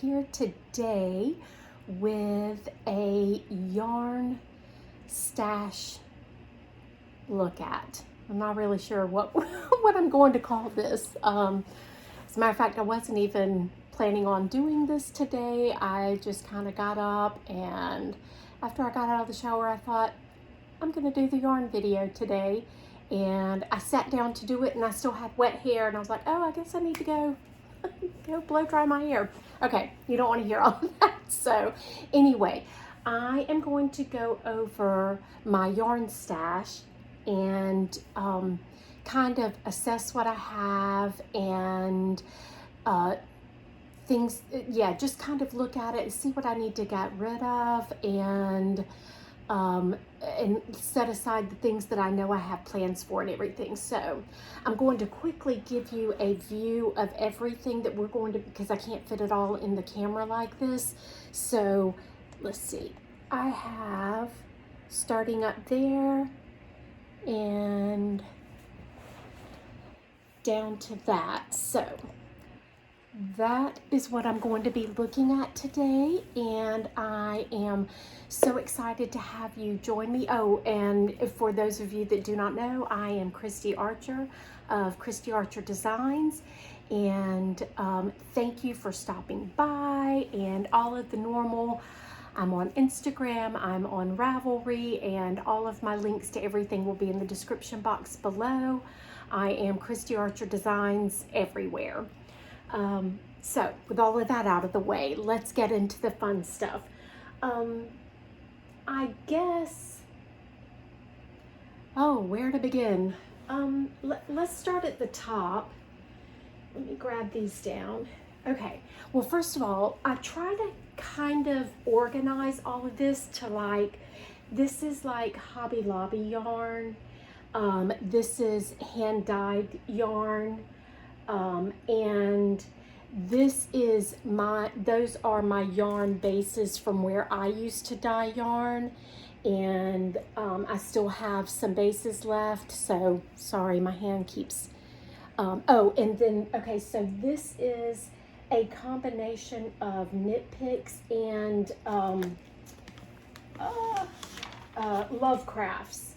here today with a yarn stash look at. I'm not really sure what what I'm going to call this. As a matter of fact, I wasn't even planning on doing this today. I just kind of got up, and after I got out of the shower, I thought, I'm gonna do the yarn video today. And I sat down to do it, and I still had wet hair, and I was like, oh, I guess I need to go blow dry my hair. Okay, you don't want to hear all of that. So anyway, I am going to go over my yarn stash and kind of assess what I have and things, yeah, just kind of look at it and see what I need to get rid of, and set aside the things that I know I have plans for and everything. So I'm going to quickly give you a view of everything that we're going to, because I can't fit it all in the camera like this. So let's see, I have starting up there and down to that. So that is what I'm going to be looking at today, and I am so excited to have you join me. Oh, and for those of you that do not know, I am Christie Archer of Christie Archer Designs, and thank you for stopping by and all of the normal. I'm on Instagram, I'm on Ravelry, and all of my links to everything will be in the description box below. I am Christie Archer Designs everywhere. So with all of that out of the way, let's get into the fun stuff. I guess, oh, where to begin? Let's start at the top. Let me grab these down. Okay, well, first of all, I try to kind of organize all of this to, like, this is like Hobby Lobby yarn. This is hand-dyed yarn. And this is those are my yarn bases from where I used to dye yarn, and I still have some bases left, so sorry, my hand keeps, oh, and then, okay, so this is a combination of knit picks and love crafts,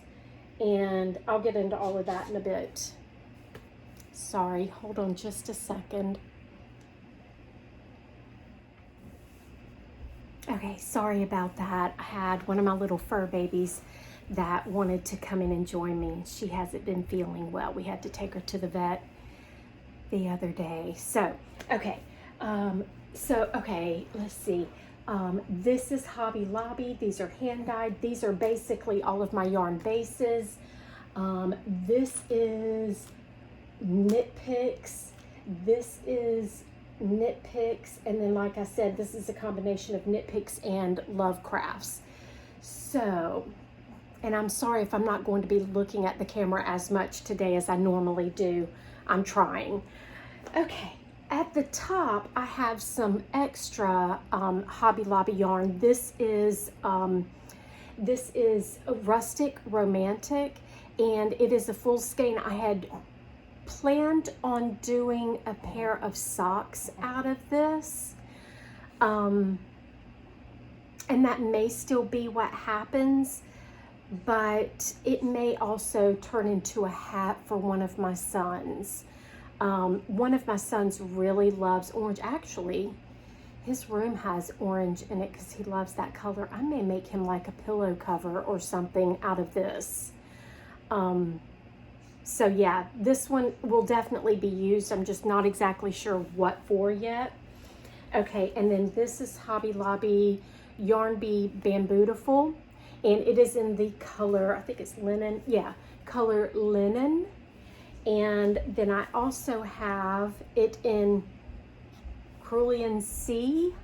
and I'll get into all of that in a bit. Sorry, hold on just a second. Okay, sorry about that. I had one of my little fur babies that wanted to come in and join me. She hasn't been feeling well. We had to take her to the vet the other day. So, okay. Okay, let's see. This is Hobby Lobby. These are hand-dyed. These are basically all of my yarn bases. This is knit picks. This is knit picks, and then, like I said, this is a combination of knit picks and love crafts. So, and I'm sorry if I'm not going to be looking at the camera as much today as I normally do. I'm trying. Okay, at the top I have some extra Hobby Lobby yarn. This is Rustic Romantic, and it is a full skein. I had planned on doing a pair of socks out of this, and that may still be what happens, but it may also turn into a hat for one of my sons. One of my sons really loves orange. Actually, his room has orange in it because he loves that color. I may make him like a pillow cover or something out of this. So yeah, this one will definitely be used. I'm just not exactly sure what for yet. Okay, and then this is Hobby Lobby Yarn Bee Bambootiful, and it is in the color, I think it's linen, yeah, color linen. And then I also have it in Cerulean Sea,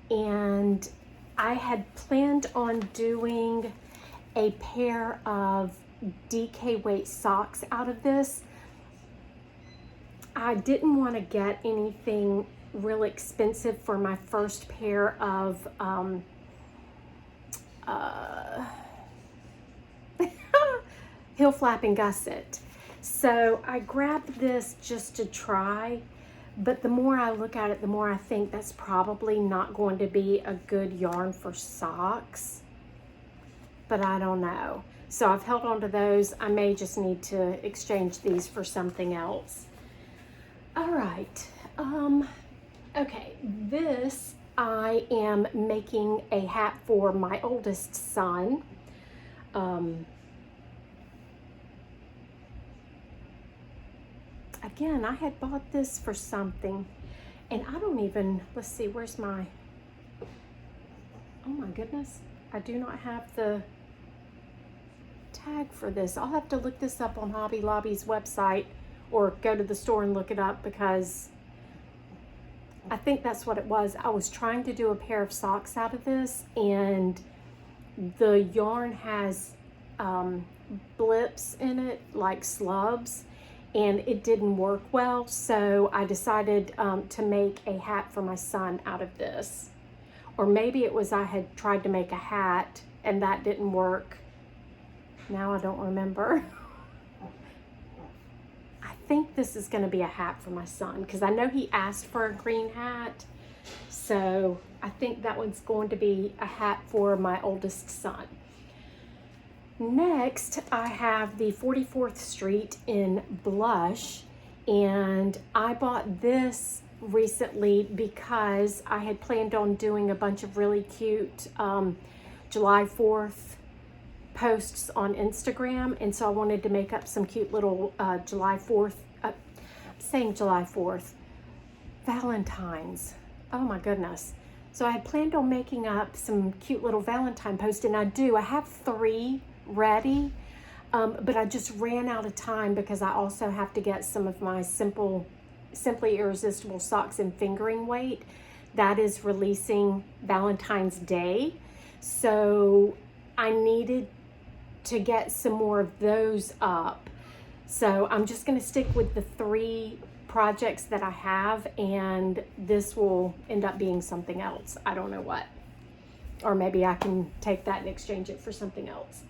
and I had planned on doing a pair of DK weight socks out of this. I didn't want to get anything really expensive for my first pair of heel flap and gusset. So I grabbed this just to try, But the more I look at it, the more I think that's probably not going to be a good yarn for socks. But I don't know. So I've held on to those. I may just need to exchange these for something else. All right. Okay, this I am making a hat for my oldest son. Again, I had bought this for something, and I don't even, let's see, where's my, oh my goodness, I do not have the tag for this. I'll have to look this up on Hobby Lobby's website or go to the store and look it up, because I think that's what it was. I was trying to do a pair of socks out of this, and the yarn has blips in it, like slubs, and it didn't work well, so I decided to make a hat for my son out of this. Or maybe it was I had tried to make a hat and that didn't work. Now I don't remember. I think this is going to be a hat for my son, because I know he asked for a green hat, so I think that one's going to be a hat for my oldest son. Next, I have the 44th Street in Blush, and I bought this recently because I had planned on doing a bunch of really cute July 4th posts on Instagram, and so I wanted to make up some cute little July 4th, I'm saying July 4th, Valentine's, oh my goodness. So I had planned on making up some cute little Valentine posts, and I have 3 ready, but I just ran out of time because I also have to get some of my Simply Irresistible socks and fingering weight. That is releasing Valentine's Day, so I needed to get some more of those up. So I'm just going to stick with the 3 projects that I have, and this will end up being something else. I don't know what, or maybe I can take that and exchange it for something else.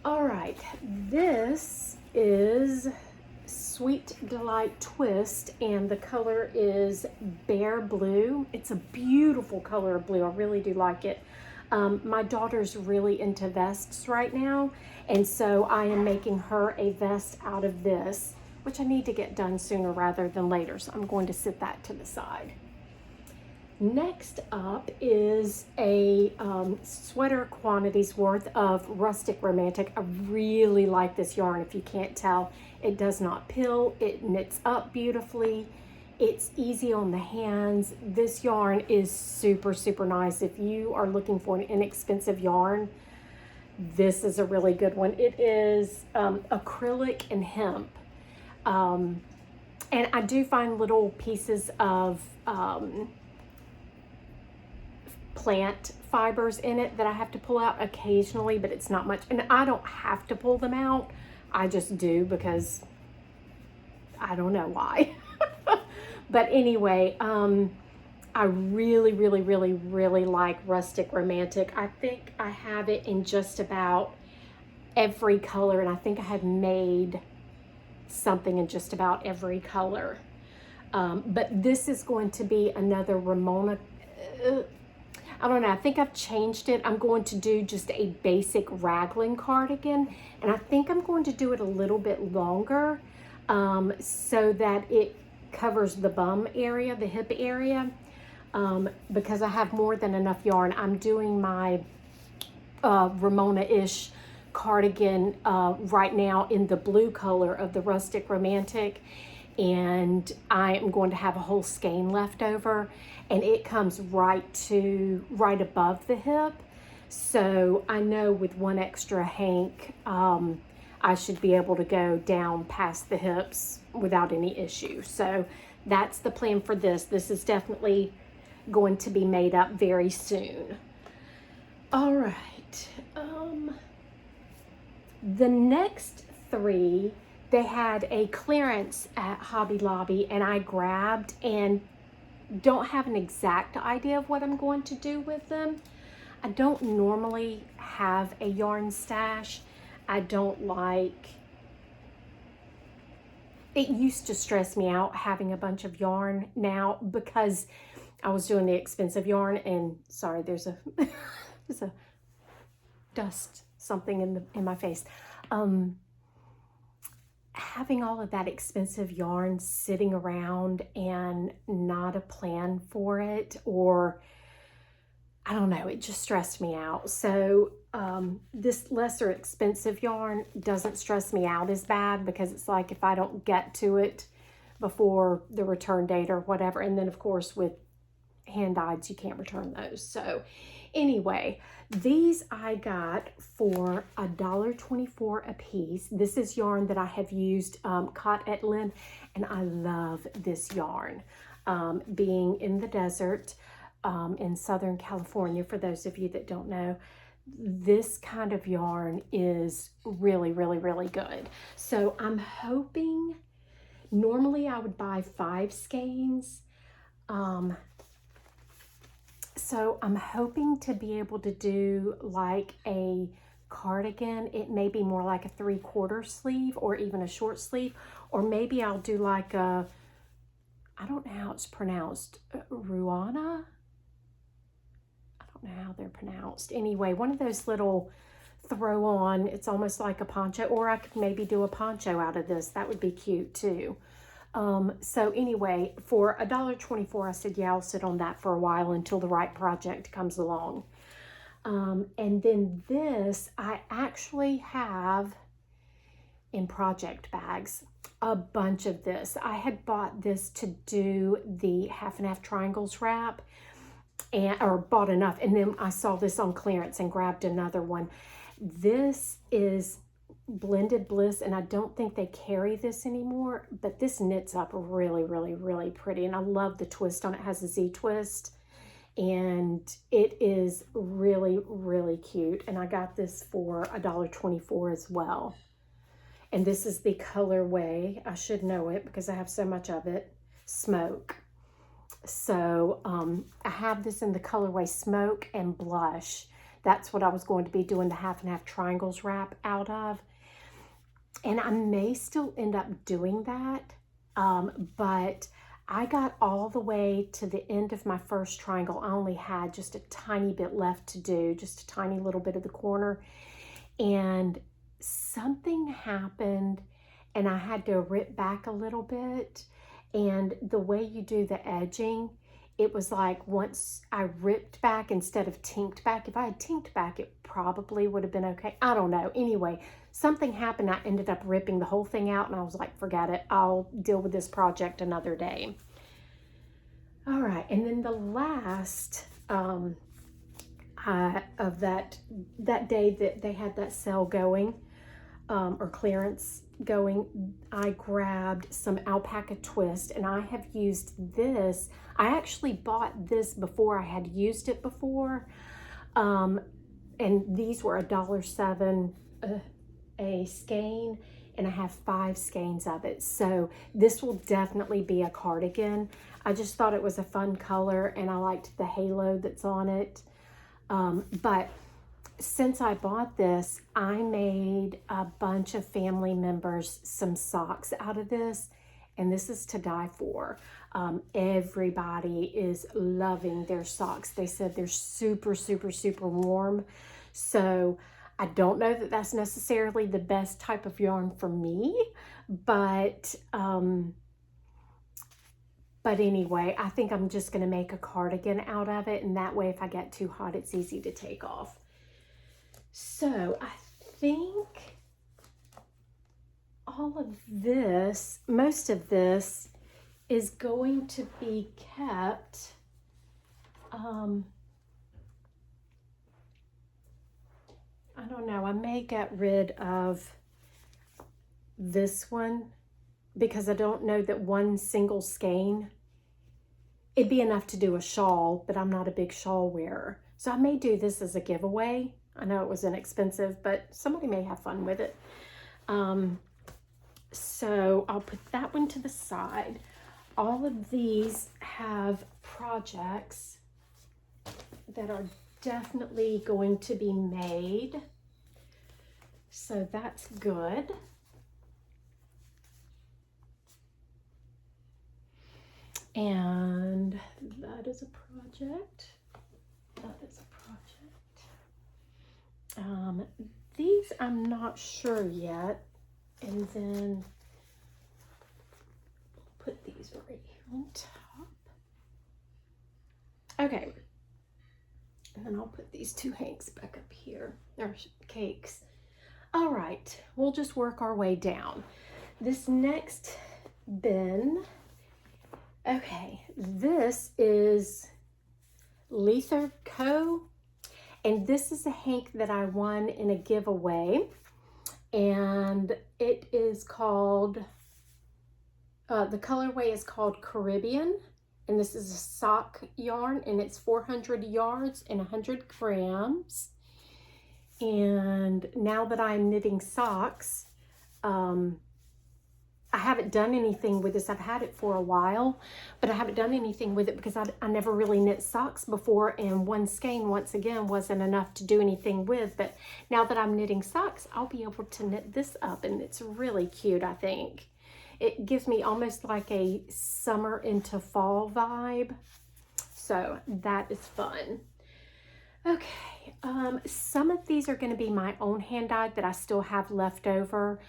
All right, this is Sweet Delight Twist, and the color is Bear Blue. It's a beautiful color of blue. I really do like it. My daughter's really into vests right now, and so I am making her a vest out of this, which I need to get done sooner rather than later, so I'm going to sit that to the side. Next up is a sweater quantities worth of Rustic Romantic. I really like this yarn. If you can't tell, it does not pill. It knits up beautifully. It's easy on the hands. This yarn is super, super nice. If you are looking for an inexpensive yarn, this is a really good one. It is acrylic and hemp. And I do find little pieces of plant fibers in it that I have to pull out occasionally, but it's not much. And I don't have to pull them out. I just do because I don't know why. But anyway, I really, really, really, really like Rustic Romantic. I think I have it in just about every color, and I think I have made something in just about every color. But this is going to be another Ramona, I don't know, I think I've changed it. I'm going to do just a basic raglan cardigan, and I think I'm going to do it a little bit longer so that it covers the bum area, the hip area, because I have more than enough yarn. I'm doing my Ramona-ish cardigan right now in the blue color of the Rustic Romantic, and I am going to have a whole skein left over, and it comes right above the hip. So I know with one extra hank, I should be able to go down past the hips without any issue. So that's the plan for this. This is definitely going to be made up very soon. All right. The next 3, they had a clearance at Hobby Lobby, and I grabbed, and don't have an exact idea of what I'm going to do with them. I don't normally have a yarn stash. I don't like it used to stress me out having a bunch of yarn now because I was doing the expensive yarn, and sorry, there's a there's a dust something in my face. Having all of that expensive yarn sitting around and not a plan for it, or I don't know, it just stressed me out. So this lesser expensive yarn doesn't stress me out as bad, because it's like if I don't get to it before the return date or whatever, and then of course with hand dyeds you can't return those. So anyway, these I got for $1.24 a piece. This is yarn that I have used, caught at Lynn, and I love this yarn. Being in the desert in Southern California, for those of you that don't know, this kind of yarn is really, really, really good. So I'm hoping, normally I would buy 5 skeins. So I'm hoping to be able to do like a cardigan. It may be more like a 3/4 sleeve or even a short sleeve, or maybe I'll do like a, I don't know how it's pronounced, Ruana? I don't know how they're pronounced. Anyway, one of those little throw on, it's almost like a poncho, or I could maybe do a poncho out of this. That would be cute too. So anyway, for $1.24, I said, yeah, I'll sit on that for a while until the right project comes along. And then this, I actually have in project bags, a bunch of this. I had bought this to do the half and half triangles wrap, or bought enough. And then I saw this on clearance and grabbed another one. This is blended Bliss, and I don't think they carry this anymore, but this knits up really, really, really pretty, and I love the twist on it. It has a Z twist, and it is really, really cute, and I got this for $1.24 as well. And this is the colorway, I should know it because I have so much of it, Smoke. So I have this in the colorway Smoke and Blush. That's what I was going to be doing the half and half triangles wrap out of. And I may still end up doing that, but I got all the way to the end of my first triangle. I only had just a tiny bit left to do, just a tiny little bit of the corner. And something happened and I had to rip back a little bit. And the way you do the edging, it was like once I ripped back instead of tinked back. If I had tinked back, it probably would have been okay. I don't know. Anyway, something happened. I ended up ripping the whole thing out, and I was like, forget it. I'll deal with this project another day. All right. And then the last of that day that they had that sale going, or clearance going, I grabbed some Alpaca Twist, and I have used this. I actually bought this before I had used it before, and these were $1.07 a skein, and I have 5 skeins of it. So this will definitely be a cardigan. I just thought it was a fun color, and I liked the halo that's on it. But since I bought this, I made a bunch of family members some socks out of this, and this is to die for. Everybody is loving their socks. They said they're super, super, super warm. So I don't know that that's necessarily the best type of yarn for me, but anyway, I think I'm just going to make a cardigan out of it, and that way if I get too hot, it's easy to take off. So I think all of this, most of this is going to be kept. I don't know, I may get rid of this one because I don't know that one single skein, it'd be enough to do a shawl, but I'm not a big shawl wearer. So I may do this as a giveaway. I know it was inexpensive, but somebody may have fun with it. So I'll put that one to the side. All of these have projects that are definitely going to be made. So that's good. And that is a project. That is a project. These I'm not sure yet. And then put these right here on top. Okay. And then I'll put these two hanks back up here. There's cakes. All right, we'll just work our way down. This next bin, okay, this is Lydia Co. And this is a hank that I won in a giveaway. And it is called, the colorway is called Caribbean. And this is a sock yarn, and it's 400 yards and 100 grams. And now that I'm knitting socks, I haven't done anything with this. I've had it for a while, but I haven't done anything with it because I never really knit socks before, and one skein, once again, wasn't enough to do anything with. But now that I'm knitting socks, I'll be able to knit this up, and it's really cute, I think. It gives me almost like a summer into fall vibe. So that is fun. Okay, some of these are going to be my own hand-dyed that I still have left over,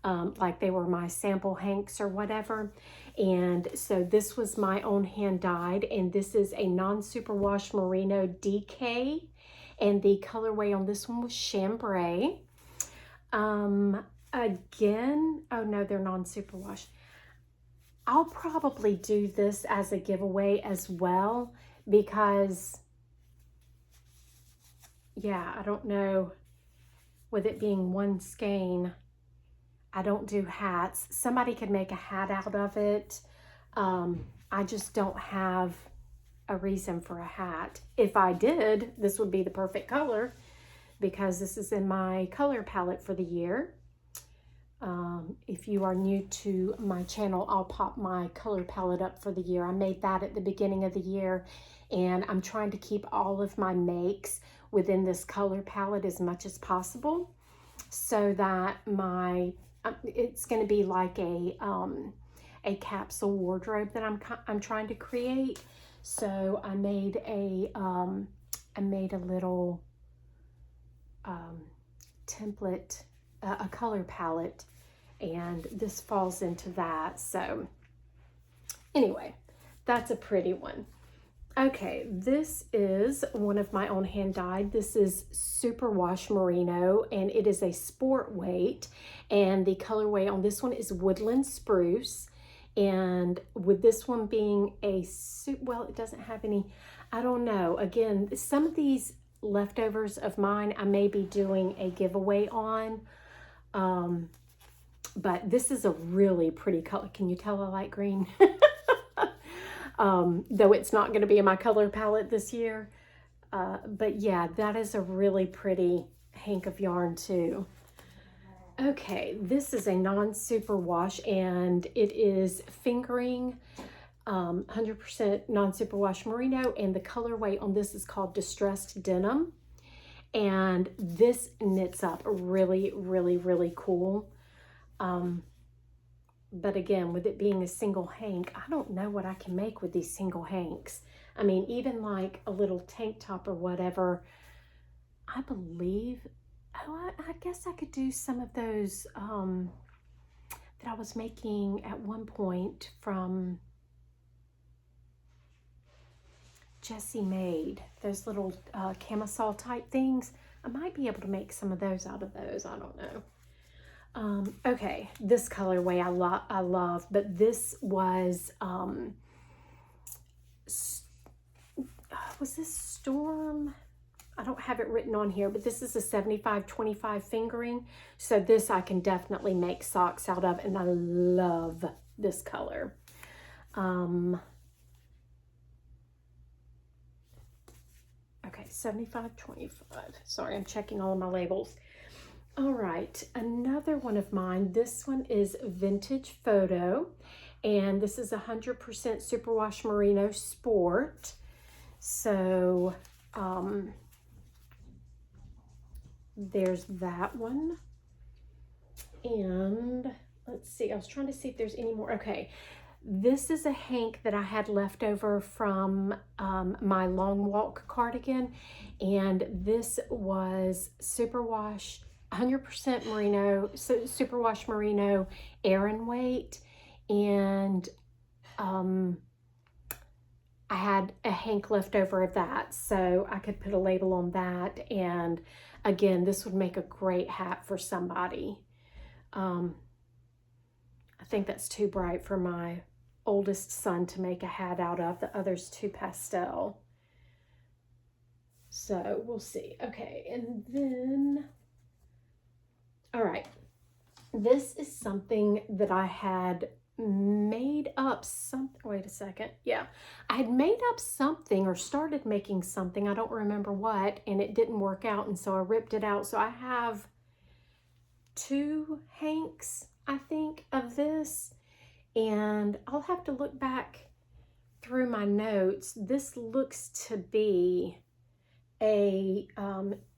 like they were my sample hanks or whatever. And so this was my own hand-dyed, and this is a non-superwash Merino Dk, and the colorway on this one was chambray. Again, oh no, they're non-superwash. I'll probably do this as a giveaway as well because, yeah, I don't know, with it being one skein, I don't do hats. Somebody could make a hat out of it. I just don't have a reason for a hat. If I did, this would be the perfect color because this is in my color palette for the year. If you are new to my channel, I'll pop my color palette up for the year. I made that at the beginning of the year, and I'm trying to keep all of my makes within this color palette as much as possible so that it's going to be like a capsule wardrobe that I'm trying to create. So I made a little template, a color palette, and this falls into that. So anyway, that's a pretty one. Okay, this is one of my own hand dyed. This is Superwash Merino, and it is a sport weight, and the colorway on this one is Woodland Spruce. And with this one being well, it doesn't have any, I don't know. Again, some of these leftovers of mine I may be doing a giveaway on, but this is a really pretty color. Can you tell I like green? Though it's not going to be in my color palette this year. But yeah, that is a really pretty hank of yarn too. Okay, this is a non-superwash, and it is fingering 100% non-superwash merino, and the colorway on this is called Distressed Denim. And this knits up really, really, really cool. But again, with it being a single hank, I don't know what I can make with these single hanks. I mean, even like a little tank top or whatever, I believe, oh, I guess I could do some of those that I was making at one point from Jessie Made, those little camisole type things. I might be able to make some of those out of those, I don't know. Okay, this colorway I love, but this was this Storm? I don't have it written on here, but this is a 75-25 fingering. So this I can definitely make socks out of, and I love this color. Okay, 75-25. Sorry, I'm checking all of my labels. All right, another one of mine. This one is Vintage Photo, and this is 100% Superwash Merino Sport. So there's that one. And let's see, I was trying to see if there's any more. Okay, This is a hank that I had left over from my long walk cardigan, and this was Superwash 100% Merino, Superwash Merino Aaron weight, and I had a hank left over of that, so I could put a label on that. And again, this would make a great hat for somebody. I think that's too bright for my oldest son to make a hat out of. The other's too pastel. So we'll see. Okay, and then, all right. This is something that I had made up something. Wait a second. Yeah, I had made up something or started making something. I don't remember what, and it didn't work out, and so I ripped it out. So I have 2 hanks, I think, of this, and I'll have to look back through my notes. This looks to be a,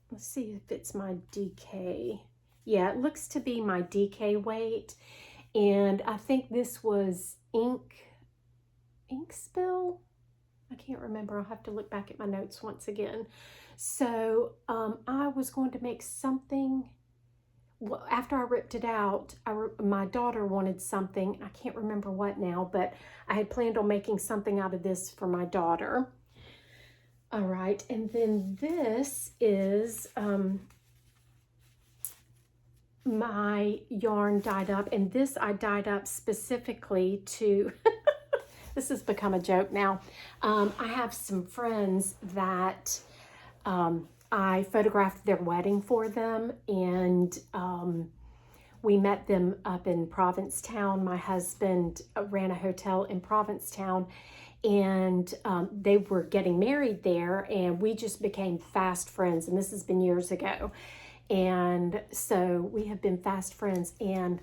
let's see if it's my DK. Yeah, it looks to be my DK weight. And I think this was ink spill. I can't remember. I'll have to look back at my notes once again. So I was going to make something. Well, after I ripped it out, my daughter wanted something. I can't remember what now, but I had planned on making something out of this for my daughter. All right, and then this is my yarn dyed up, and this I dyed up specifically to this has become a joke now. I have some friends that I photographed their wedding for them, and we met them up in Provincetown. My husband ran a hotel in Provincetown, and they were getting married there, and we just became fast friends, and this has been years ago. And so we have been fast friends, and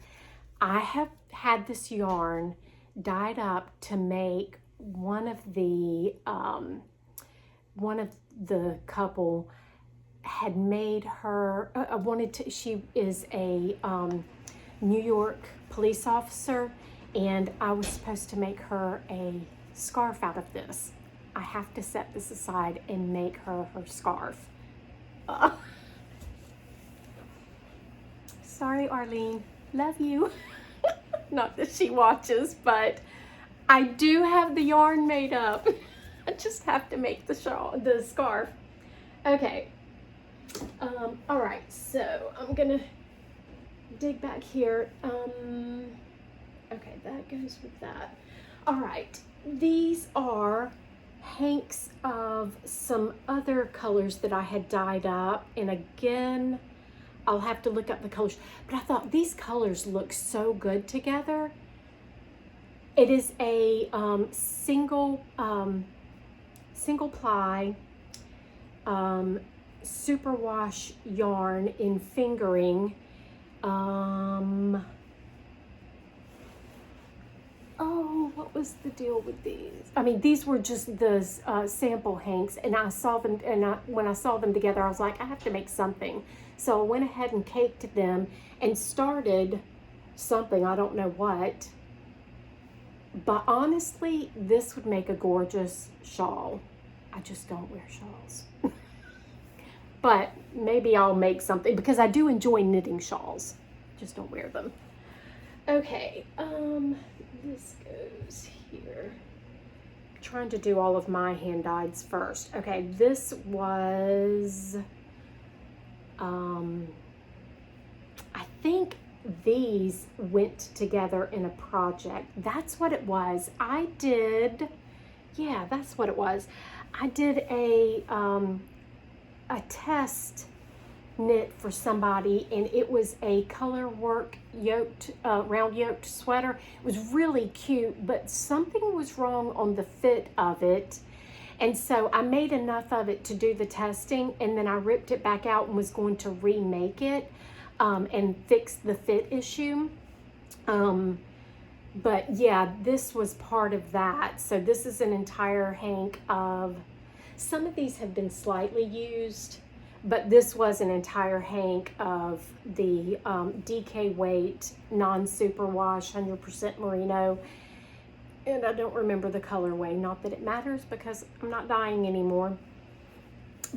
I have had this yarn dyed up to make one of the couple had made her, she is a New York police officer, and I was supposed to make her a scarf out of this. I have to set this aside and make her scarf. Sorry, Arlene. Love you. Not that she watches, but I do have the yarn made up. I just have to make the scarf. Okay. All right, so I'm gonna dig back here. Okay, that goes with that. All right, these are hanks of some other colors that I had dyed up, and again, I'll have to look up the colors, but I thought these colors look so good together. It is a single ply superwash yarn in fingering. Oh, what was the deal with these? I mean, these were just the sample hanks, and I saw them, and when I saw them together, I was like, I have to make something. So I went ahead and caked them and started something, I don't know what. But honestly, this would make a gorgeous shawl. I just don't wear shawls. But maybe I'll make something, because I do enjoy knitting shawls. Just don't wear them. Okay, this goes here. I'm trying to do all of my hand dyeds first. Okay, this was, I think these went together in a project. That's what it was. Yeah, that's what it was. I did a test knit for somebody, and it was a color work yoked, round yoked sweater. It was really cute, but something was wrong on the fit of it. And so I made enough of it to do the testing, and then I ripped it back out and was going to remake it and fix the fit issue. But yeah, this was part of that. So this is an entire hank of, some of these have been slightly used, but this was an entire hank of the DK weight, non-superwash, 100% merino And I don't remember the colorway. Not that it matters because I'm not dyeing anymore.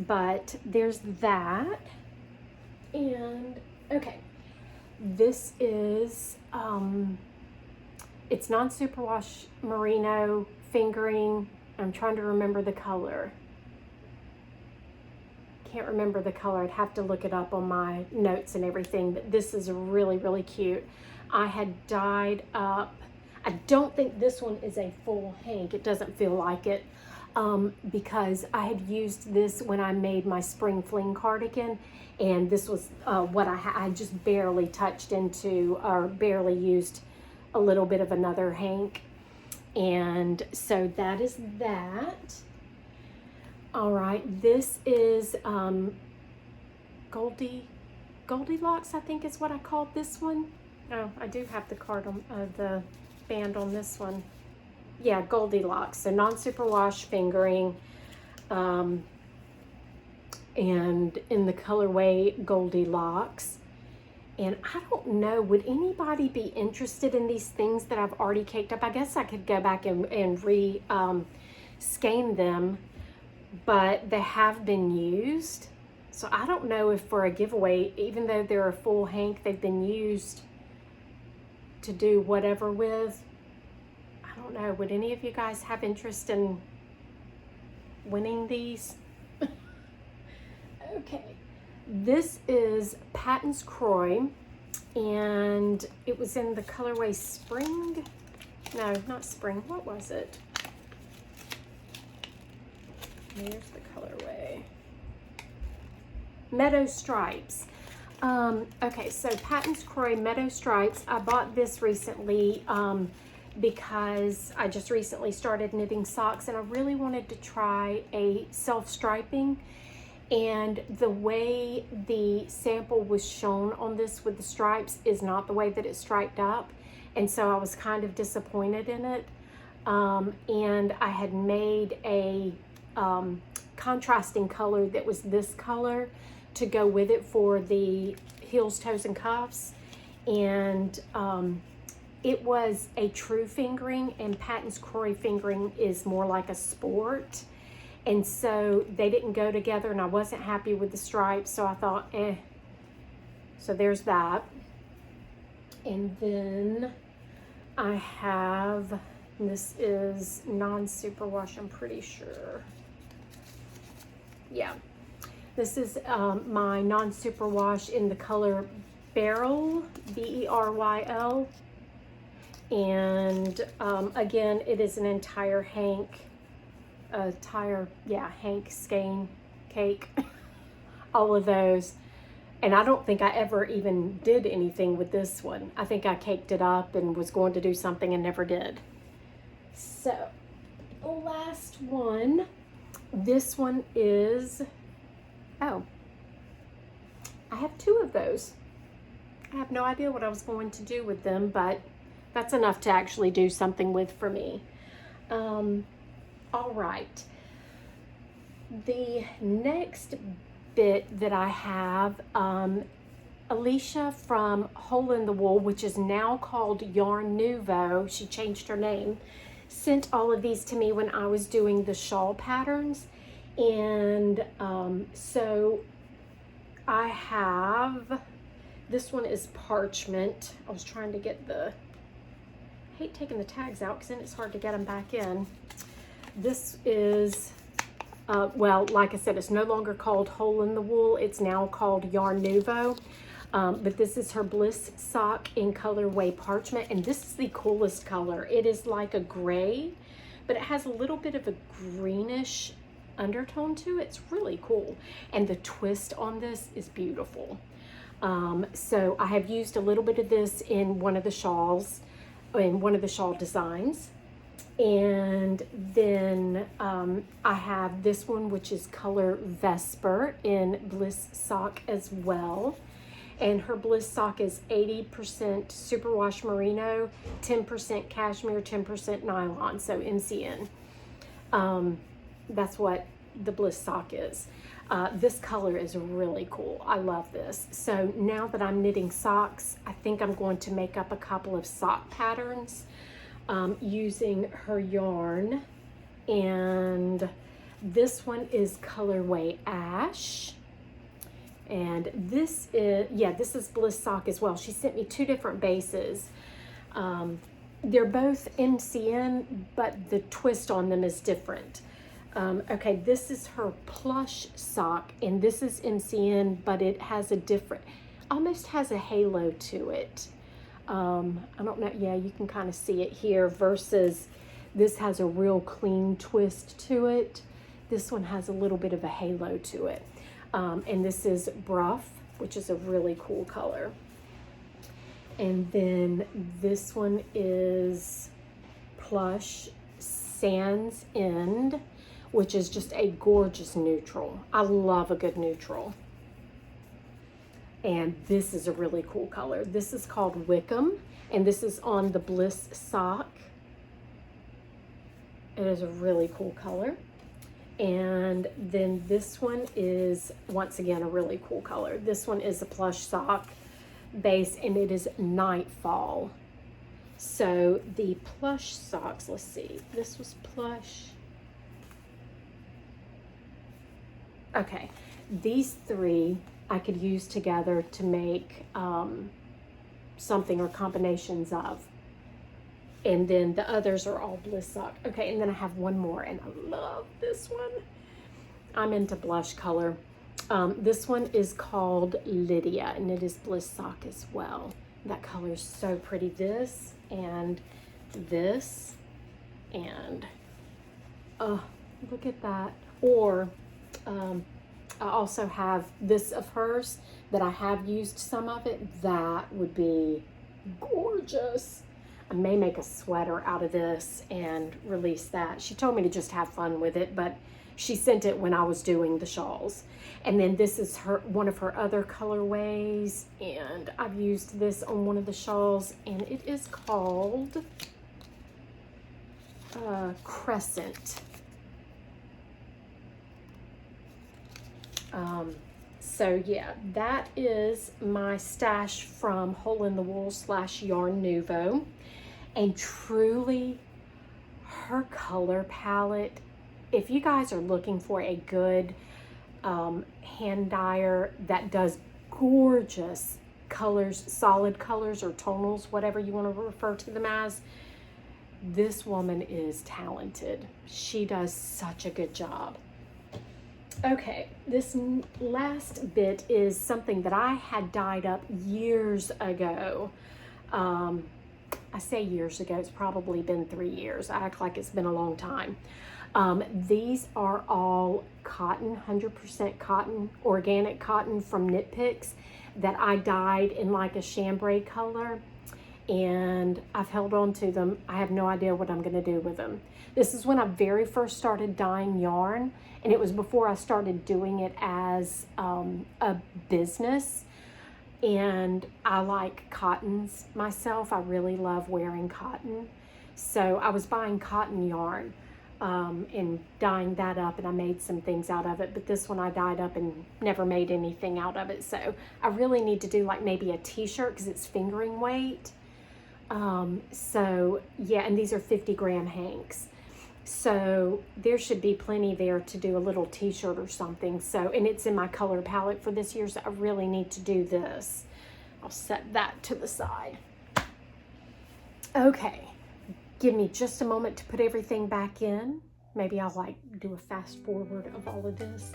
But there's that. And, okay. This is, it's non-superwash merino fingering. I'm trying to remember the color. Can't remember the color. I'd have to look it up on my notes and everything, but this is really, really cute. I had dyed up, I don't think this one is a full hank. It doesn't feel like it, because I had used this when I made my spring fling cardigan, and this was what I just barely touched into, or barely used a little bit of another hank. And so that is that. All right, this is Goldilocks, I think is what I called this one. Oh, I do have the card on the band on this one. Yeah, Goldilocks, so non-superwash fingering, and in the colorway Goldilocks. And I don't know, would anybody be interested in these things that I've already caked up? I guess I could go back and skein them, but they have been used. So I don't know if for a giveaway, even though they're a full hank, they've been used to do whatever with. I don't know, would any of you guys have interest in winning these? Okay, this is Patins Croix, and it was in the colorway Spring. No, not Spring, what was it? Here's the colorway. Meadow Stripes. Okay, so Patins Croix Meadow Stripes. I bought this recently because I just recently started knitting socks, and I really wanted to try a self-striping. And the way the sample was shown on this with the stripes is not the way that it's striped up. And so I was kind of disappointed in it. And I had made a contrasting color that was this color to go with it for the heels, toes, and cuffs. And it was a true fingering, and Patins Croix fingering is more like a sport. And so they didn't go together, and I wasn't happy with the stripes, so I thought, eh. So there's that. And then I have, this is non-superwash, I'm pretty sure. Yeah. This is my non-superwash in the color Beryl, B-E-R-Y-L. And again, it is an entire hank. Hank skein cake, all of those. And I don't think I ever even did anything with this one. I think I caked it up and was going to do something and never did. So, last one. This one is, oh, I have two of those. I have no idea what I was going to do with them, but that's enough to actually do something with for me. All right, the next bit that I have, Alicia from Hole in the Wool, which is now called Yarn Nouveau, she changed her name, sent all of these to me when I was doing the shawl patterns. And so I have, this one is parchment. I was trying to get the, I hate taking the tags out because then it's hard to get them back in. This is, well, like I said, it's no longer called Hole in the Wool. It's now called Yarn Nouveau. But this is her Bliss sock in colorway parchment. And this is the coolest color. It is like a gray, but it has a little bit of a greenish undertone to it. It's really cool. And the twist on this is beautiful. So I have used a little bit of this in one of the shawls, in one of the shawl designs. And then I have this one, which is color Vesper in Bliss sock as well. And her Bliss sock is 80% Superwash Merino, 10% cashmere, 10% nylon, so MCN. That's what the Bliss sock is. This color is really cool. I love this. So now that I'm knitting socks, I think I'm going to make up a couple of sock patterns. using her yarn. And this one is colorway Ash. And this is, yeah, this is Bliss sock as well. She sent me two different bases. They're both MCN, but the twist on them is different. Okay, this is her plush sock, and this is MCN, but it has a different, almost has a halo to it. I don't know, yeah, you can kind of see it here, versus this has a real clean twist to it. This one has a little bit of a halo to it. And this is Bruff, which is a really cool color. And then this one is Plush Sans End, which is just a gorgeous neutral. I love a good neutral. And this is a really cool color. This is called Wickham, and this is on the Bliss sock. It is a really cool color. And then this one is, once again, a really cool color. This one is a plush sock base, and it is Nightfall. So the plush socks, let's see, this was plush. Okay, these three I could use together to make something or combinations of. And then the others are all Bliss sock. Okay, and then I have one more, and I love this one. I'm into blush color. This one is called Lydia, and it is Bliss sock as well. That color is so pretty. This, and oh, look at that. Or I also have this of hers that I have used some of it. That would be gorgeous. I may make a sweater out of this and release that. She told me to just have fun with it, but she sent it when I was doing the shawls. And then this is one of her other colorways, and I've used this on one of the shawls, and it is called Crescent. So yeah, that is my stash from Hole in the Wool / Yarn Nouveau. And truly, her color palette, if you guys are looking for a good hand dyer that does gorgeous colors, solid colors or tonals, whatever you want to refer to them as, this woman is talented. She does such a good job. Okay, this last bit is something that I had dyed up years ago. I say years ago, it's probably been 3 years. I act like it's been a long time. These are all cotton, 100% cotton, organic cotton from Knit Picks that I dyed in like a chambray color, and I've held on to them. I have no idea what I'm gonna do with them. This is when I very first started dyeing yarn, and it was before I started doing it as a business. And I like cottons myself. I really love wearing cotton. So I was buying cotton yarn and dyeing that up, and I made some things out of it. But this one I dyed up and never made anything out of it. So I really need to do like maybe a t-shirt because it's fingering weight. So yeah, and these are 50-gram hanks. So there should be plenty there to do a little t-shirt or something. So, and it's in my color palette for this year, so I really need to do this. I'll set that to the side. Okay, give me just a moment to put everything back in. Maybe I'll like do a fast forward of all of this.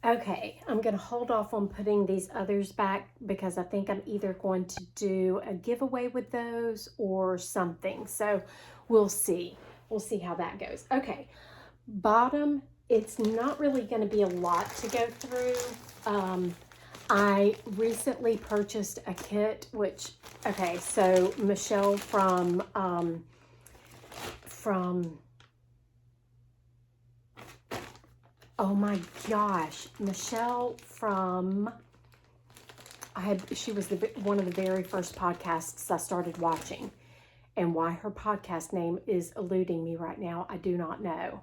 Okay, I'm going to hold off on putting these others back because I think I'm either going to do a giveaway with those or something. So we'll see. We'll see how that goes. Okay, bottom it's not really going to be a lot to go through. I recently purchased a kit, which, okay, so Michelle from oh my gosh, Michelle from, she was one of the very first podcasts I started watching, and why her podcast name is eluding me right now, I do not know.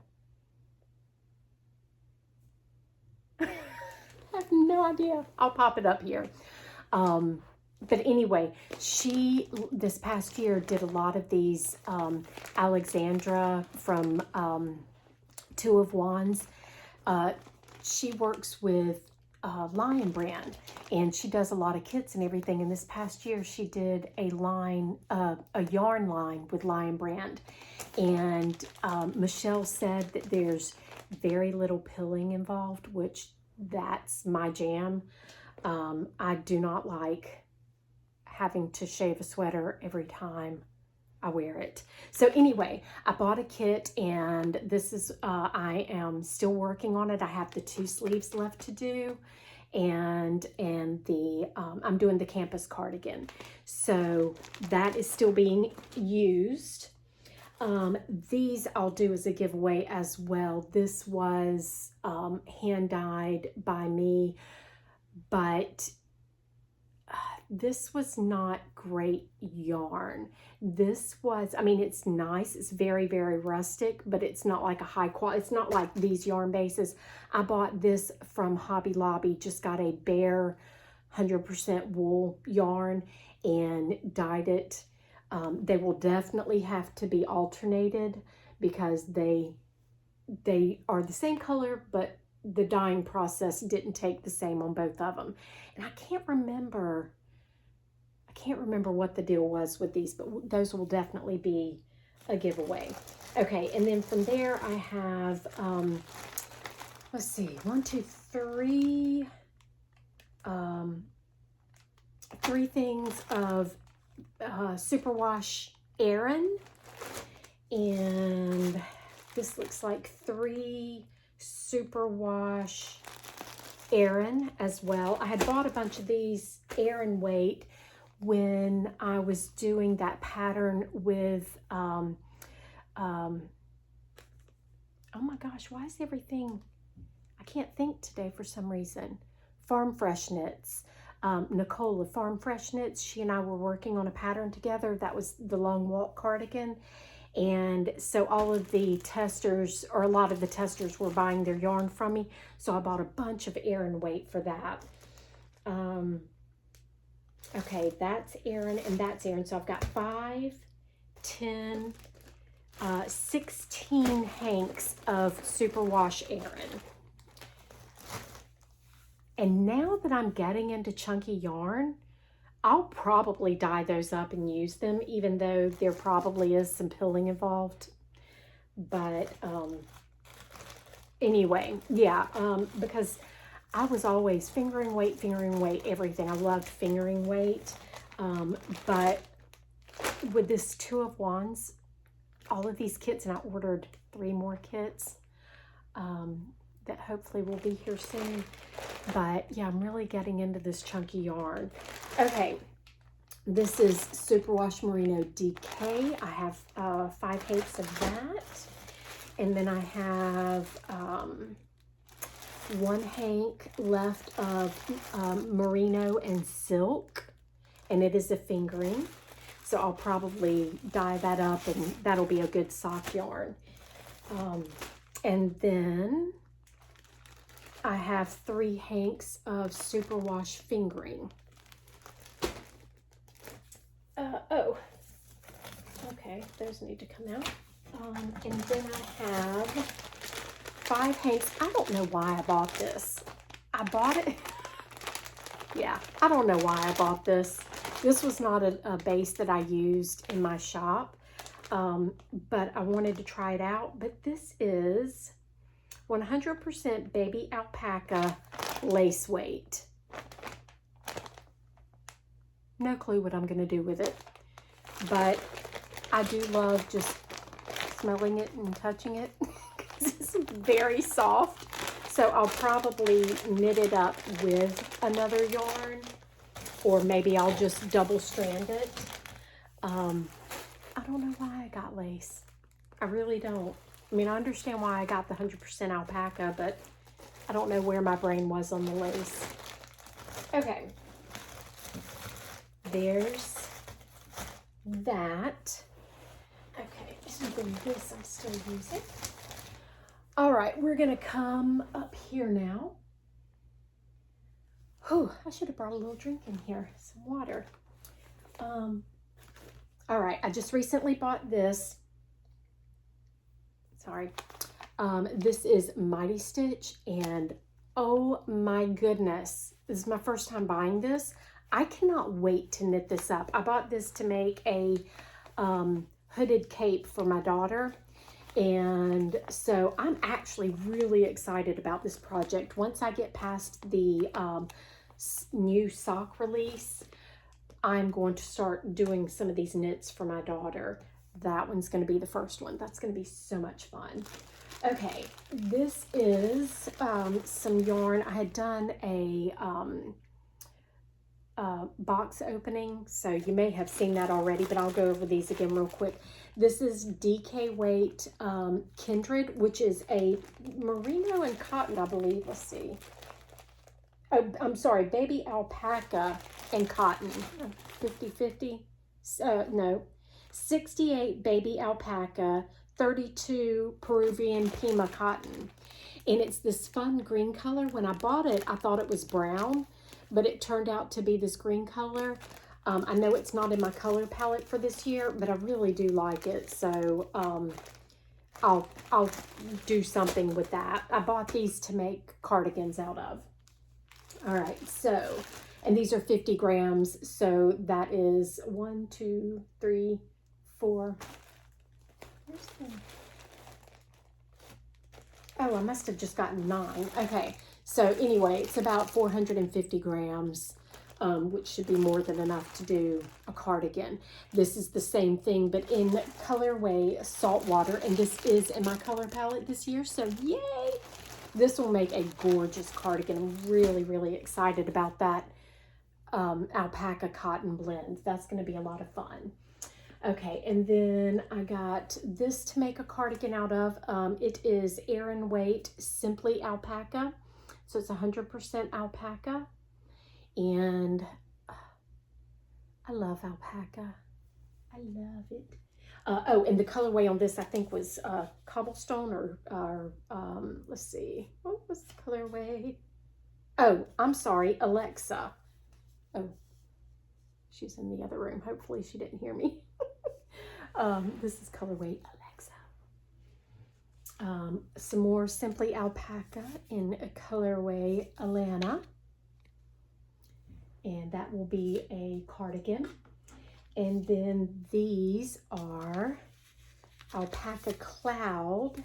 I have no idea. I'll pop it up here. But anyway, she, this past year, did a lot of these, Alexandra from Two of Wands. She works with Lion Brand, and she does a lot of kits and everything. And this past year, she did a line, a yarn line with Lion Brand. And Michelle said that there's very little pilling involved, which that's my jam. I do not like having to shave a sweater every time I wear it. So anyway, I bought a kit, and this is, I am still working on it. I have the 2 sleeves left to do, and the, I'm doing the campus cardigan. So that is still being used. These I'll do as a giveaway as well. This was hand dyed by me, but this was not great yarn. This was, I mean, it's nice. It's very, very rustic, but it's not like a high quality. It's not like these yarn bases. I bought this from Hobby Lobby, just got a bare 100% wool yarn and dyed it. They will definitely have to be alternated because they are the same color, but the dyeing process didn't take the same on both of them. And I can't remember what the deal was with these, but those will definitely be a giveaway. Okay, and then from there I have, let's see, 1, 2, 3, 3 things of Superwash Aaron, and this looks like 3 Superwash Aaron as well. I had bought a bunch of these Aaron weight when I was doing that pattern with, oh my gosh, why is everything, I can't think today for some reason. Farm Fresh Knits. Nicole of Farm Fresh Knits, she and I were working on a pattern together. That was the Long Walk cardigan. And so all of the testers, or a lot of the testers, were buying their yarn from me. So I bought a bunch of Aaron weight for that. Okay, that's Aaron and that's Aaron. So I've got 5, 10, 16 hanks of Superwash Aaron. And now that I'm getting into chunky yarn, I'll probably dye those up and use them, even though there probably is some pilling involved. But anyway, yeah, because I was always fingering weight, everything. I loved fingering weight. But with this Two of Wands, all of these kits, and I ordered 3 more kits that hopefully will be here soon. But yeah, I'm really getting into this chunky yarn. Okay, this is Superwash Merino Dk. I have 5 hanks of that. And then I have 1 hank left of Merino and Silk. And it is a fingering. So I'll probably dye that up, and that'll be a good sock yarn. And then I have 3 hanks of Superwash fingering. Oh, okay, those need to come out. And then I have 5 hanks. I don't know why I bought this. I bought it. Yeah, I don't know why I bought this. This was not a base that I used in my shop, but I wanted to try it out. But this is 100% baby alpaca lace weight. No clue what I'm going to do with it, but I do love just smelling it and touching it. It's very soft. So I'll probably knit it up with another yarn, or maybe I'll just double strand it. I don't know why I got lace. I really don't. I mean, I understand why I got the 100% alpaca, but I don't know where my brain was on the lace. Okay. There's that. Okay, and then this I'm still using. All right, we're gonna come up here now. Oh, I should have brought a little drink in here, some water. All right, I just recently bought this. Sorry. This is Mighty Stitch, and oh my goodness, this is my first time buying this. I cannot wait to knit this up. I bought this to make a hooded cape for my daughter, and so I'm actually really excited about this project. Once I get past the new sock release, I'm going to start doing some of these knits for my daughter. That one's going to be the first one. That's going to be so much fun. Okay, this is some yarn. I had done a box opening, so you may have seen that already, but I'll go over these again real quick. This is DK Weight Kindred, which is a merino and cotton, I believe. Let's see. Oh, I'm sorry, baby alpaca and cotton. 50-50? No. 68 baby alpaca, 32 Peruvian Pima cotton. And it's this fun green color. When I bought it, I thought it was brown, but it turned out to be this green color. I know it's not in my color palette for this year, but I really do like it. So I'll do something with that. I bought these to make cardigans out of. All right, so, and these are 50 grams. So that is 1, 2, 3, 4. Where's the... Oh, I must have just gotten 9. Okay, so anyway, it's about 450 grams, which should be more than enough to do a cardigan. This is the same thing, but in colorway Saltwater, and this is in my color palette this year, so yay! This will make a gorgeous cardigan. I'm really, really excited about that alpaca cotton blend. That's going to be a lot of fun. Okay, and then I got this to make a cardigan out of. It is Aaron Weight Simply Alpaca. So it's 100% alpaca. And I love alpaca. I love it. Oh, and the colorway on this, I think, was Cobblestone or let's see. What was the colorway? Oh, I'm sorry, Alexa. Oh, she's in the other room. Hopefully she didn't hear me. This is colorway Alexa. Some more Simply Alpaca in a colorway Alana. And that will be a cardigan. And then these are Alpaca Cloud.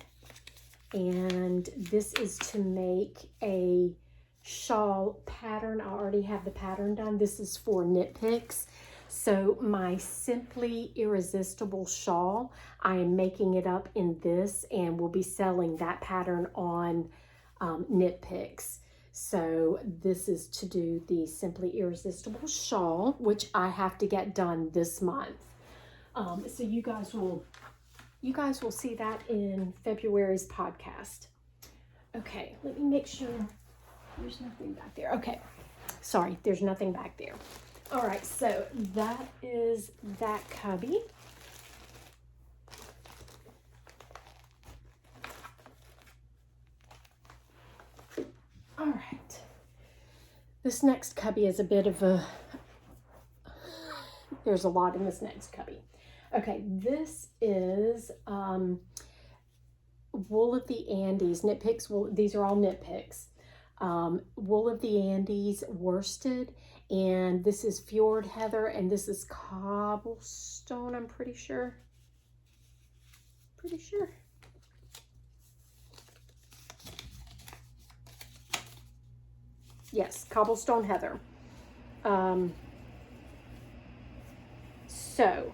And this is to make a shawl pattern. I already have the pattern done. This is for knit picks. So my Simply Irresistible shawl, I am making it up in this and will be selling that pattern on knit picks. So this is to do the Simply Irresistible shawl, which I have to get done this month. So you guys will see that in February's podcast. Okay, let me make sure there's nothing back there. Okay, sorry, there's nothing back there. All right, so that is that cubby. All right, this next cubby is a bit of a, there's a lot in this next cubby. Okay, this is Wool of the Andes, knit picks. These are all knit picks. Wool of the Andes worsted, and this is Fjord Heather, and this is Cobblestone, I'm pretty sure. Yes, Cobblestone Heather. So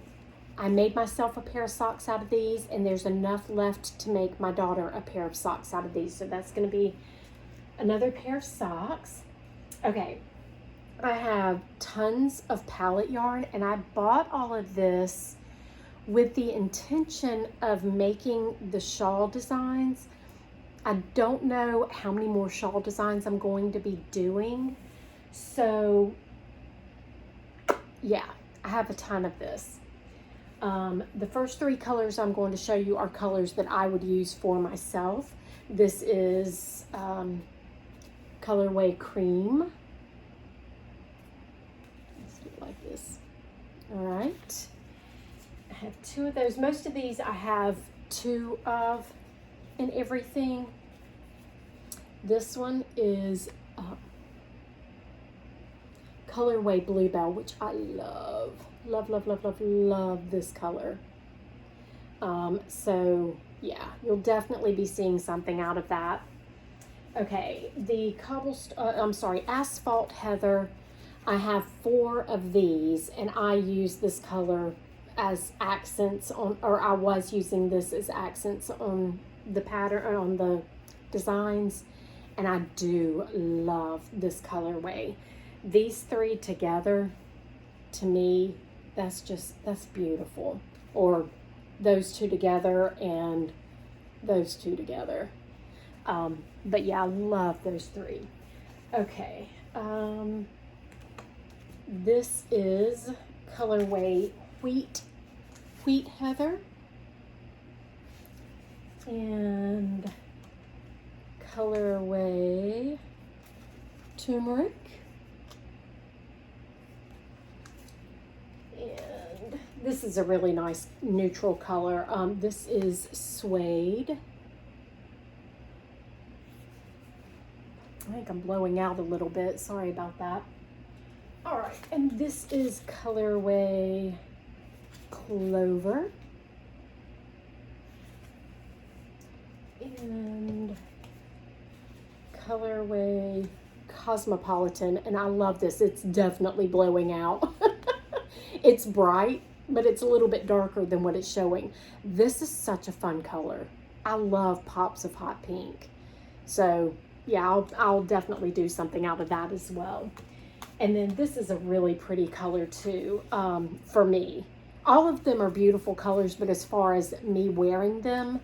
I made myself a pair of socks out of these, and there's enough left to make my daughter a pair of socks out of these. So that's going to be another pair of socks. Okay, I have tons of palette yarn, and I bought all of this with the intention of making the shawl designs. I don't know how many more shawl designs I'm going to be doing. So yeah, I have a ton of this. The first 3 colors I'm going to show you are colors that I would use for myself. This is colorway cream. Let's do it like this. All right. I have 2 of those. Most of these I have 2 of in everything. This one is colorway Bluebell, which I love. Love this color. So yeah, you'll definitely be seeing something out of that. Okay, the Asphalt Heather, I have 4 of these, and I use this color as accents on, or I was using this as accents on the pattern, on the designs, and I do love this colorway. These 3 together, to me, that's beautiful. Or those 2 together and those 2 together. But yeah, I love those 3. Okay, this is colorway Wheat Heather and colorway Turmeric. And this is a really nice neutral color. This is Suede. I think I'm blowing out a little bit. Sorry about that. All right, and this is colorway Clover. And colorway Cosmopolitan. And I love this. It's definitely blowing out. It's bright, but it's a little bit darker than what it's showing. This is such a fun color. I love pops of hot pink. So yeah, I'll definitely do something out of that as well. And then this is a really pretty color too, for me. All of them are beautiful colors, but as far as me wearing them,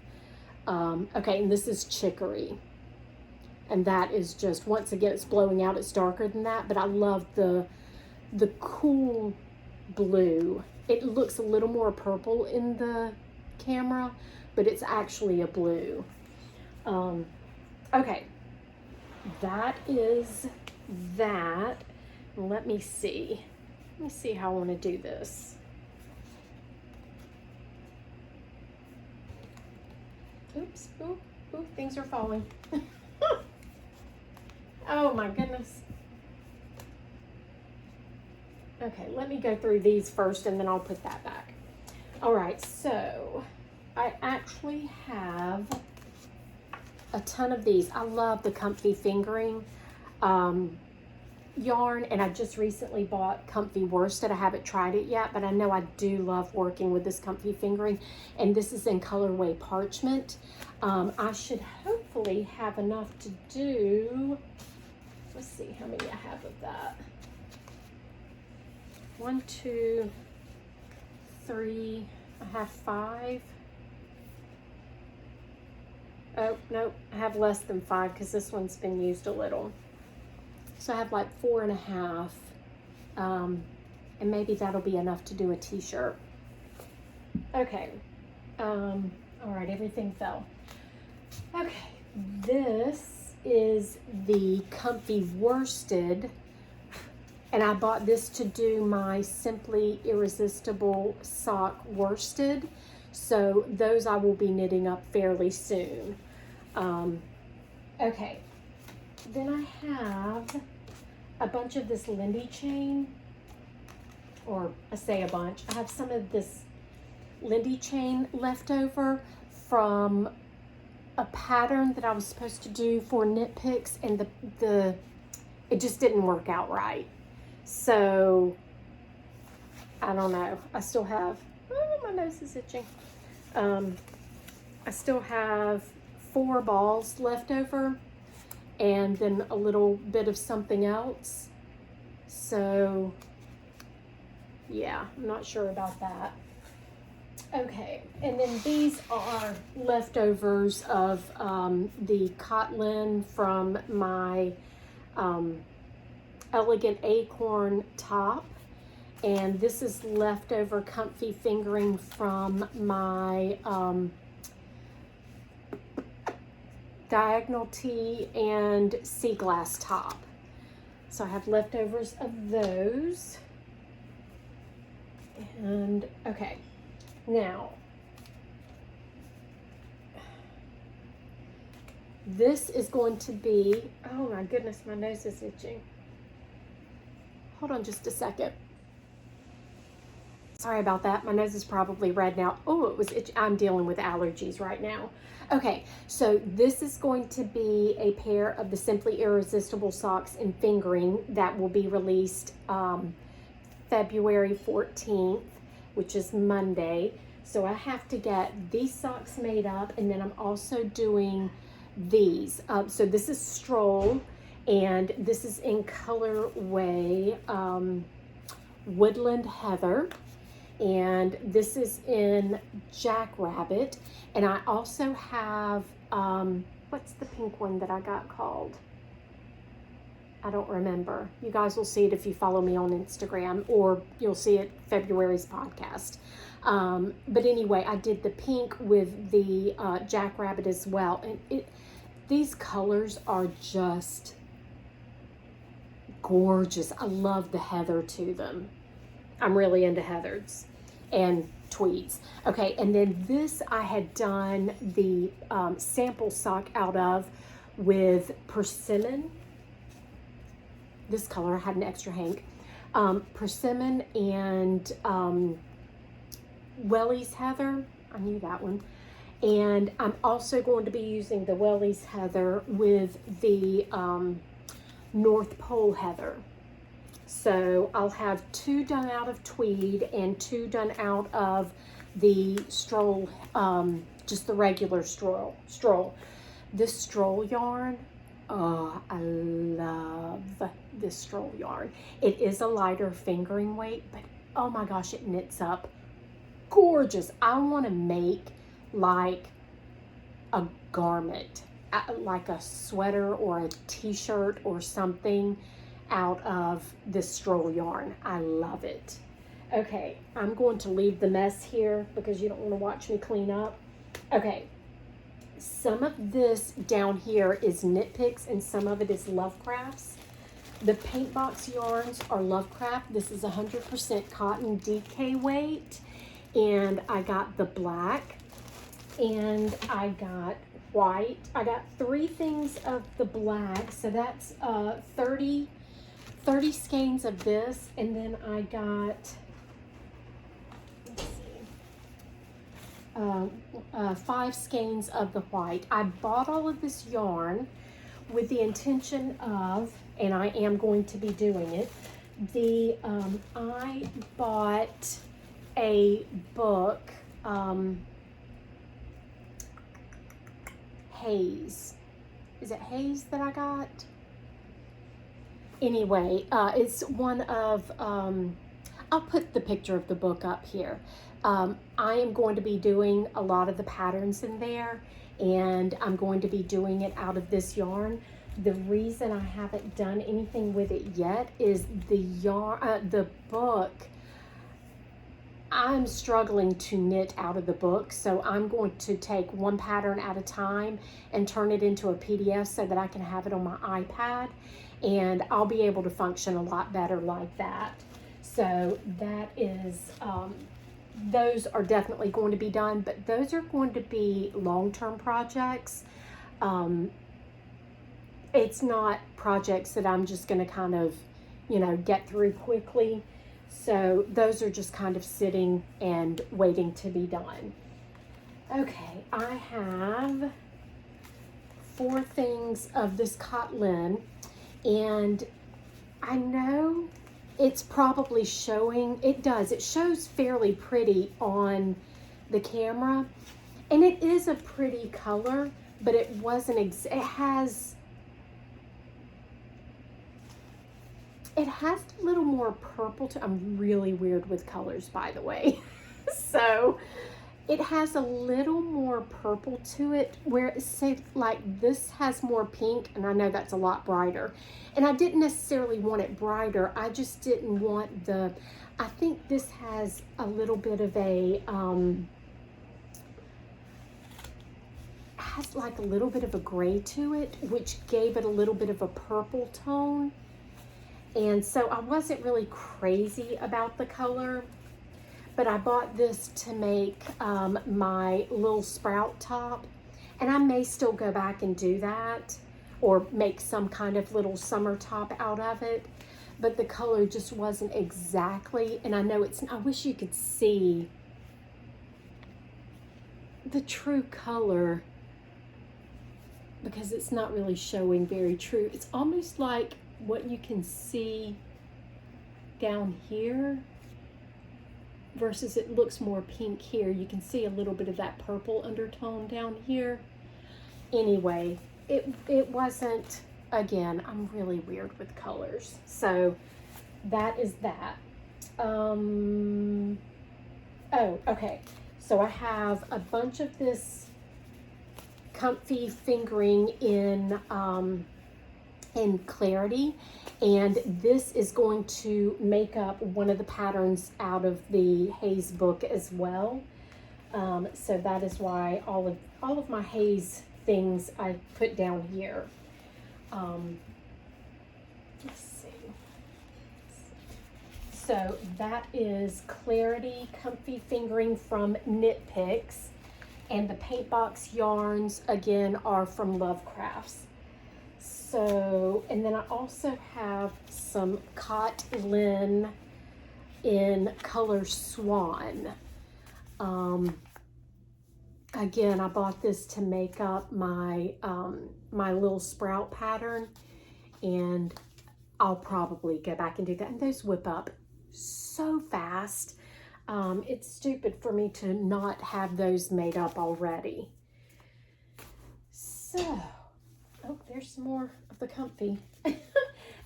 okay, and this is Chicory. And that is just, once again, it's blowing out, it's darker than that, but I love the cool blue. It looks a little more purple in the camera, but it's actually a blue. Okay, that is that. Let me see how I want to do this. Oops, ooh, things are falling. Oh my goodness. Okay, let me go through these first and then I'll put that back. All right, so I actually have a ton of these. I love the Comfy Fingering yarn, and I just recently bought Comfy Worsted. I haven't tried it yet, but I know I do love working with this Comfy Fingering, and this is in colorway Parchment. I should hopefully have enough to do, let's see how many I have of that. 1, 2, 3, I have 5. Oh, no, I have less than 5 because this one's been used a little. So I have like 4.5, and maybe that'll be enough to do a t-shirt. Okay, all right, everything fell. Okay, this is the Comfy Worsted, and I bought this to do my Simply Irresistible sock worsted. So those I will be knitting up fairly soon. Okay, then I have a bunch of this Lindy chain, or I say a bunch. I have some of this Lindy chain left over from a pattern that I was supposed to do for Knit Picks, and it just didn't work out right. So I don't know. I still have Oh, my nose is itching. I still have 4 balls left over and then a little bit of something else. So yeah, I'm not sure about that. Okay, and then these are leftovers of the cotton from my Elegant Acorn top. And this is leftover comfy fingering from my Diagonal Tee and Sea Glass top. So I have leftovers of those. And okay, now this is going to be, oh my goodness, my nose is itching. Hold on just a second. Sorry about that. My nose is probably red now. Oh, it was itchy. I'm dealing with allergies right now. Okay, so this is going to be a pair of the Simply Irresistible socks and fingering that will be released February 14th, which is Monday. So I have to get these socks made up, and then I'm also doing these. So this is Stroll, and this is in colorway Woodland Heather. And this is in Jackrabbit. And I also have, what's the pink one that I got called? I don't remember. You guys will see it if you follow me on Instagram, or you'll see it February's podcast. But anyway, I did the pink with the Jackrabbit as well. And these colors are just gorgeous. I love the heather to them. I'm really into heathers and tweeds. Okay, and then this I had done the sample sock out of with persimmon. This color, I had an extra hank. Persimmon and Welly's Heather. I knew that one. And I'm also going to be using the Welly's Heather with the North Pole Heather. So I'll have 2 done out of tweed and 2 done out of the Stroll, just the regular Stroll. This Stroll yarn, oh, I love this Stroll yarn. It is a lighter fingering weight, but oh my gosh, it knits up gorgeous. I want to make like a garment, like a sweater or a t-shirt or something out of this Stroll yarn. I love it. Okay, I'm going to leave the mess here because you don't want to watch me clean up. Okay, some of this down here is Knit-Picks and some of it is Lovecrafts. The paint box yarns are Lovecraft. This is 100% cotton DK weight, and I got the black and I got white. I got 3 things of the black, so that's 30 skeins of this, and then I got, let's see, 5 skeins of the white. I bought all of this yarn with the intention of, and I am going to be doing it, I bought a book, Haze. Is it Haze that I got? Anyway, it's one of, I'll put the picture of the book up here. I am going to be doing a lot of the patterns in there, and I'm going to be doing it out of this yarn. The reason I haven't done anything with it yet is the yarn, the book, I'm struggling to knit out of the book, so I'm going to take one pattern at a time and turn it into a PDF so that I can have it on my iPad, and I'll be able to function a lot better like that. So that is, those are definitely going to be done, but those are going to be long-term projects. It's not projects that I'm just going to kind of, you know, get through quickly. So those are just kind of sitting and waiting to be done. Okay, I have 4 things of this cotton, and I know it's probably showing, it does, it shows fairly pretty on the camera, and it is a pretty color, but it wasn't, it has a little more purple to, I'm really weird with colors, by the way. So it has a little more purple to it, where say like this has more pink, and I know that's a lot brighter. And I didn't necessarily want it brighter, I just didn't want the, I think this has a little bit of a, has like a little bit of a gray to it, which gave it a little bit of a purple tone. And so I wasn't really crazy about the color, but I bought this to make my little sprout top, and I may still go back and do that or make some kind of little summer top out of it, but the color just wasn't exactly, and I know it's, I wish you could see the true color because it's not really showing very true. It's almost like what you can see down here versus it looks more pink here. You can see a little bit of that purple undertone down here. Anyway, it wasn't, again, I'm really weird with colors. So that is that. Oh, okay. So I have a bunch of this comfy fingering in Clarity, and this is going to make up one of the patterns out of the Haze book as well. So that is why all of my Haze things I put down here. Let's see. So that is Clarity Comfy Fingering from Knit Picks, and the paint box yarns again are from Love Crafts. So, and then I also have some Cot Lin in color Swan. Again, I bought this to make up my my little sprout pattern, and I'll probably go back and do that. And those whip up so fast. It's stupid for me to not have those made up already. So, oh, there's some more of the comfy.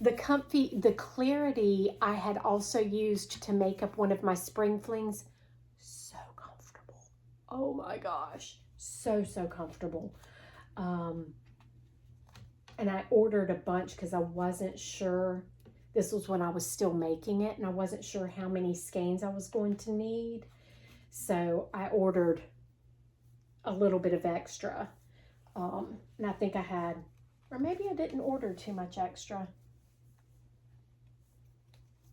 The Clarity I had also used to make up one of my spring flings. So comfortable. Oh my gosh. So comfortable. And I ordered a bunch because I wasn't sure. This was when I was still making it, and I wasn't sure how many skeins I was going to need. So I ordered a little bit of extra. And I think I had, or maybe I didn't order too much extra.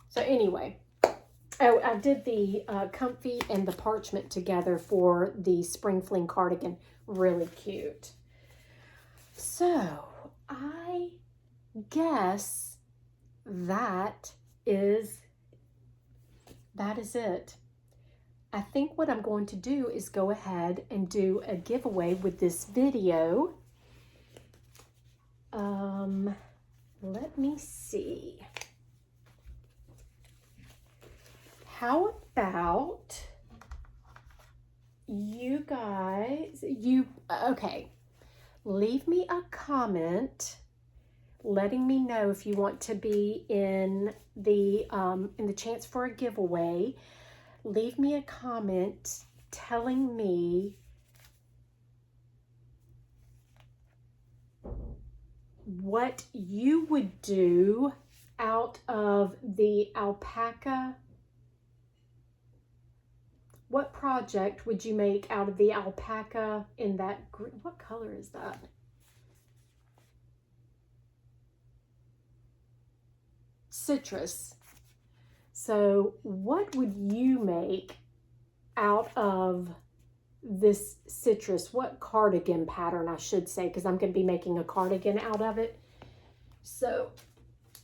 So anyway, oh, I did the comfy and the parchment together for the spring fling cardigan. Really cute. So I guess that is it. I think what I'm going to do is go ahead and do a giveaway with this video. Let me see. How about you guys, okay, leave me a comment letting me know if you want to be in the chance for a giveaway. Leave me a comment telling me what you would do out of the alpaca. What project would you make out of the alpaca in that green? What color is that? Citrus. So what would you make out of this citrus? What cardigan pattern, I should say, because I'm going to be making a cardigan out of it. So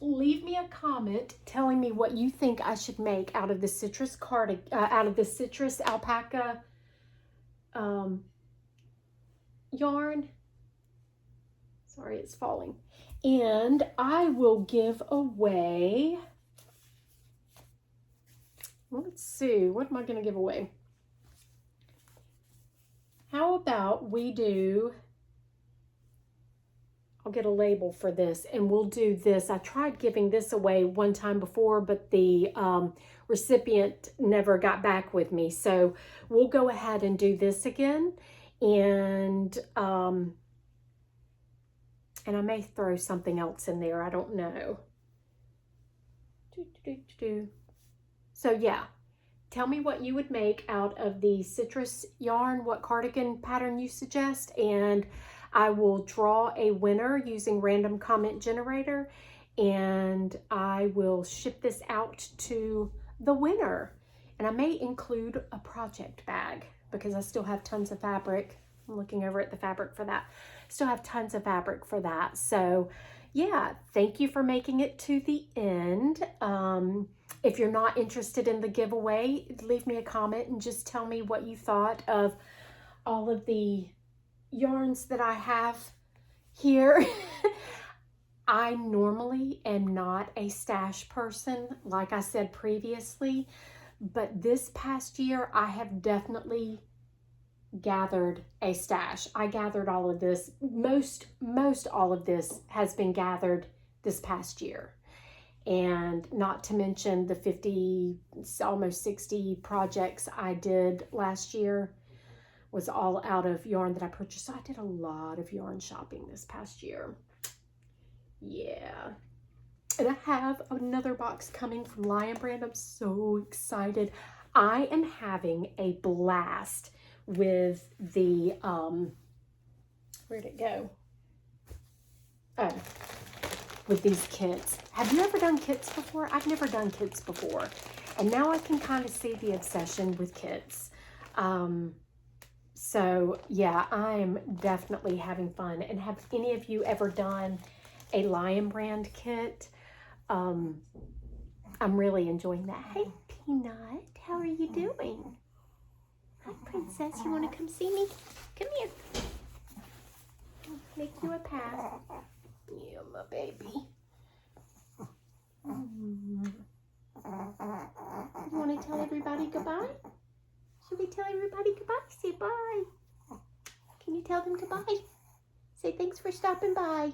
leave me a comment telling me what you think I should make out of the citrus cardigan, out of the citrus alpaca yarn. Sorry, it's falling. And I will give away let's see, what am I going to give away? How about we do, I'll get a label for this, and we'll do this. I tried giving this away one time before, but the recipient never got back with me. So we'll go ahead and do this again. And I may throw something else in there. I don't know. So yeah, tell me what you would make out of the citrus yarn, what cardigan pattern you suggest, and I will draw a winner using random comment generator, and I will ship this out to the winner. And I may include a project bag because I still have tons of fabric. I'm looking over at the fabric for that. Still have tons of fabric for that. So yeah, thank you for making it to the end. If you're not interested in the giveaway, leave me a comment and just tell me what you thought of all of the yarns that I have here. I normally am not a stash person, like I said previously, but this past year I have definitely gathered a stash. I gathered all of this. Most all of this has been gathered this past year. And not to mention the 50, almost 60 projects I did last year was all out of yarn that I purchased. So I did a lot of yarn shopping this past year. Yeah. And I have another box coming from Lion Brand. I'm so excited. I am having a blast with the, where'd it go? Oh, with these kits. Have you ever done kits before? I've never done kits before. And now I can kind of see the obsession with kits. So yeah, I'm definitely having fun. And have any of you ever done a Lion Brand kit? I'm really enjoying that. Hey, Peanut, how are you doing? Hi, Princess, you want to come see me? Come here. I'll make you a pass. Yeah, my baby. You want to tell everybody goodbye? Should we tell everybody goodbye? Say bye. Can you tell them goodbye? Say thanks for stopping by.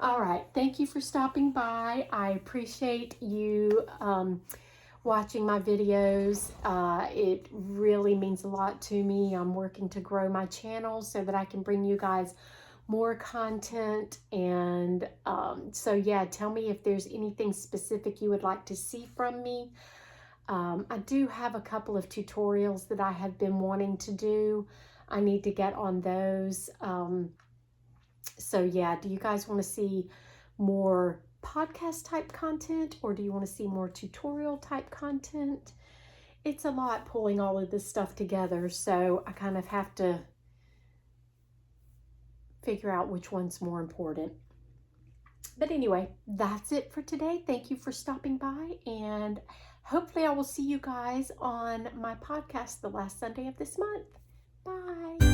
All right. Thank you for stopping by. I appreciate you watching my videos. It really means a lot to me. I'm working to grow my channel so that I can bring you guys more content. And so yeah, tell me if there's anything specific you would like to see from me. I do have a couple of tutorials that I have been wanting to do. I need to get on those. So yeah, do you guys want to see more podcast type content, or do you want to see more tutorial type content? It's a lot pulling all of this stuff together, so I kind of have to figure out which one's more important. But anyway, that's it for today. Thank you for stopping by, and hopefully I will see you guys on my podcast the last Sunday of this month. Bye.